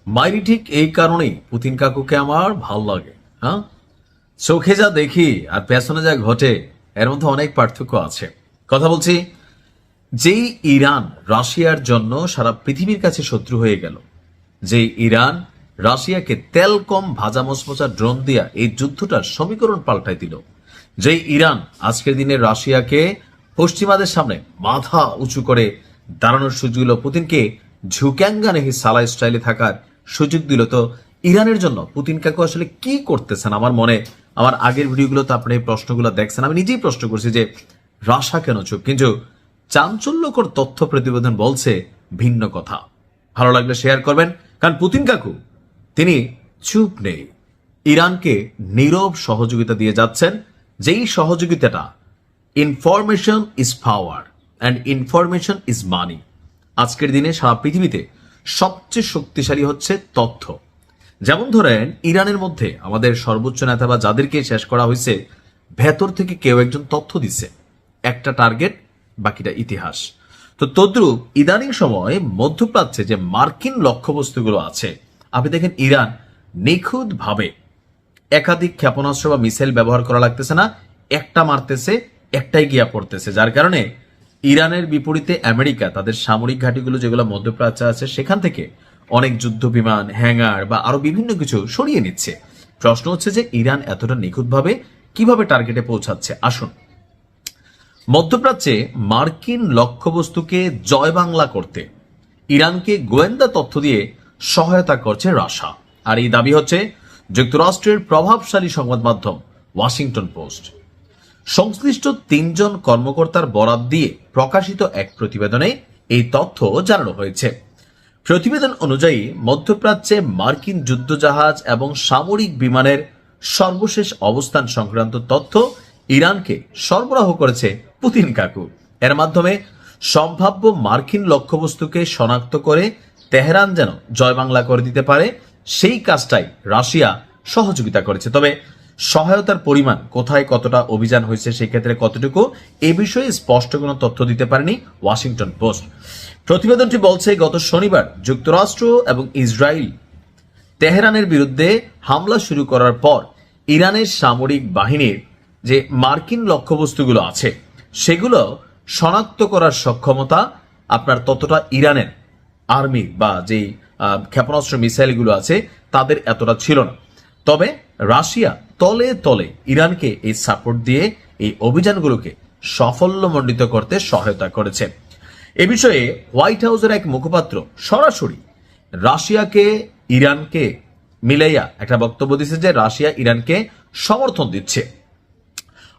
মাইরি ঠিক এই কারণেই পুতিন কাকুকে আমার ভাল লাগে। হ্যাঁ, চোখে যা দেখি আর পেছনে যা ঘটে এর মধ্যে অনেক পার্থক্য আছে। কথা বলছি, যেই ইরান রাশিয়ার জন্য সারা পৃথিবীর কাছে শত্রু হয়ে গেল, যে ইরান রাশিয়াকে তেল কম ভাজা মচমচা ড্রোন দিয়া এই যুদ্ধটার সমীকরণ পাল্টাই দিল, যে ইরান আজকের দিনে রাশিয়াকে পশ্চিমাদের সামনে মাথা উঁচু করে দাঁড়ানোর সুযোগ দিল, পুতিনকে ঝুক্যাঙ্গা নেহি সালা স্টাইলে থাকার সুযোগ দিল, তো ইরানের জন্য পুতিন কাকু আসলে কি করতেছেন? আমার মনে, আমার আগের ভিডিওগুলো তো আপনি এই প্রশ্নগুলো দেখছেন, আমি নিজেই প্রশ্ন করছি যে রাশা কেন চুপ, কিন্তু চাঞ্চল্যকর তথ্য প্রতিবেদন বলছে ভিন্ন কথা। ভালো লাগলে শেয়ার করবেন, কারণ পুতিন কাকু তিনি চুপ নেই, ইরানকে নীরব সহযোগিতা দিয়ে যাচ্ছেন, যেই সহযোগিতাটা information is power and information is money. আজকের দিনে সারা পৃথিবীতে সবচেয়ে শক্তিশালী হচ্ছে তথ্য। যেমন ধরেন, ইরানের মধ্যে আমাদের সর্বোচ্চ নেতা বা যাদেরকে শেষ করা হয়েছে, ভেতর থেকে কেউ একজন তথ্য দিচ্ছে, একটা টার্গেট, বাকিটা ইতিহাস। তো তদ্রুপ ইদানিং সময় মধ্যপ্রাচ্যে যে মার্কিন লক্ষ্যবস্তুগুলো আছে, আপনি দেখেন ইরান নিখুঁত ভাবে একাধিক ক্ষেপণাস্ত্র বা মিসাইল ব্যবহার করা লাগতেছে না, একটা মারতেছে, একটাই গিয়া পড়তেছে, যার কারণে ইরানের বিপরীতে আমেরিকা তাদের সামরিক ঘাঁটিগুলো যেগুলো মধ্যপ্রাচ্যে আছে সেখান থেকে অনেক যুদ্ধ বিমান, হ্যাঙ্গার বা আরো বিভিন্ন কিছু সরিয়ে নিচ্ছে। প্রশ্ন হচ্ছে যে ইরান এতটা নিখুঁতভাবে কিভাবে টার্গেটে পৌঁছাচ্ছে? আসুন, মধ্যপ্রাচ্যে মার্কিন লক্ষ্যবস্তুকে জয় বাংলা করতে ইরানকে গোয়েন্দা তথ্য দিয়ে সহায়তা করছে রাশিয়া, আর এই দাবি হচ্ছে যুক্তরাষ্ট্রের প্রভাবশালী সংবাদ মাধ্যম ওয়াশিংটন পোস্ট। সংশ্লিষ্ট ৩ জন কর্মকর্তার বরাত দিয়ে প্রকাশিত এক প্রতিবেদনে এই তথ্য জানানো হয়েছে। প্রতিবেদন অনুযায়ী মধ্যপ্রাচ্যে মার্কিন যুদ্ধজাহাজ এবং সামরিক বিমানের সর্বশেষ অবস্থান সংক্রান্ত তথ্য ইরানকে সরবরাহ করেছে পুতিন কাকু। এর মাধ্যমে সম্ভাব্য মার্কিন লক্ষ্যবস্তুকে শনাক্ত করে তেহরান যেন জয় বাংলা করে দিতে পারে, সেই কাজটাই রাশিয়া সহযোগিতা করেছে। তবে সহায়তার পরিমাণ, কোথায় কতটা অভিযান হয়েছে, সেক্ষেত্রে কতটুকু, এ বিষয়ে স্পষ্ট কোনো তথ্য দিতে পারেনি ওয়াশিংটন পোস্ট। প্রতিবেদনটি বলছে, গত শনিবার যুক্তরাষ্ট্র এবং ইসরায়েল তেহরানের বিরুদ্ধে হামলা শুরু করার পর ইরানের সামরিক বাহিনীর যে মার্কিন লক্ষ্যবস্তুগুলো আছে সেগুলো শনাক্ত করার সক্ষমতা আপনার ততটা ইরানের আর্মি বা যেই ক্ষেপণাস্ত্র মিসাইলগুলো আছে তাদের এতটা ছিল না। তবে রাশিয়া তলে তলে ইরানকে এই সাপোর্ট দিয়ে এই অভিযানগুলোকে সাফল্যমণ্ডিত করতে সহায়তা করেছে। এ বিষয়ে হোয়াইট হাউসের এক মুখপাত্র সরাসরি রাশিয়াকে ইরানকে মিলাইয়া একটা বক্তব্য দিচ্ছে যে রাশিয়া ইরানকে সমর্থন দিচ্ছে।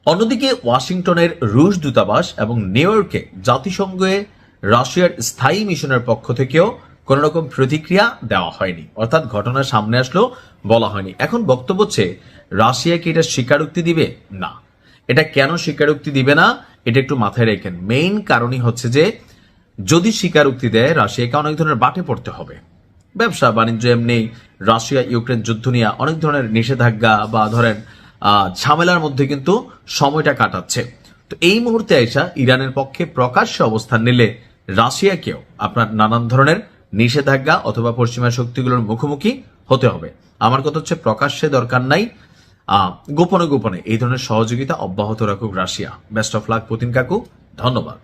অন্যদিকে ওয়াশিংটনের রুশ দূতাবাস এবং নিউ ইয়র্কে জাতিসংঘে রাশিয়ার স্থায়ী মিশনের পক্ষ থেকেও কোন রকম প্রতিক্রিয়া দেওয়া হয়নি, অর্থাৎ ঘটনা সামনে আসলেও বলা হয়নি। এখন বক্তব্য হচ্ছে রাশিয়া কি এটা স্বীকারোক্তি দিবে? না। এটা কেন স্বীকারোক্তি দিবে না, এটা একটু মাথায় রেখেন। মেইন কারণই হচ্ছে যে যদি স্বীকারোক্তি দেয় রাশিয়াকে অনেক ধরনের বাটে পড়তে হবে। ব্যবসা বাণিজ্য এমনি, রাশিয়া ইউক্রেন যুদ্ধ নিয়ে অনেক ধরনের নিষেধাজ্ঞা বা ধরেন ঝামেলার মধ্যে কিন্তু সময়টা কাটাচ্ছে। তো এই মুহূর্তে আইসা ইরানের পক্ষে প্রকাশ্যে অবস্থান নিলে রাশিয়াকেও আপনার নানান ধরনের নিষেধাজ্ঞা অথবা পশ্চিমা শক্তিগুলোর মুখোমুখি হতে হবে। আমার কথা হচ্ছে প্রকাশ্যে দরকার নাই, গোপনে গোপনে এই ধরনের সহযোগিতা অব্যাহত রাখুক Russia. Best of luck Putin কাকু, ধন্যবাদ।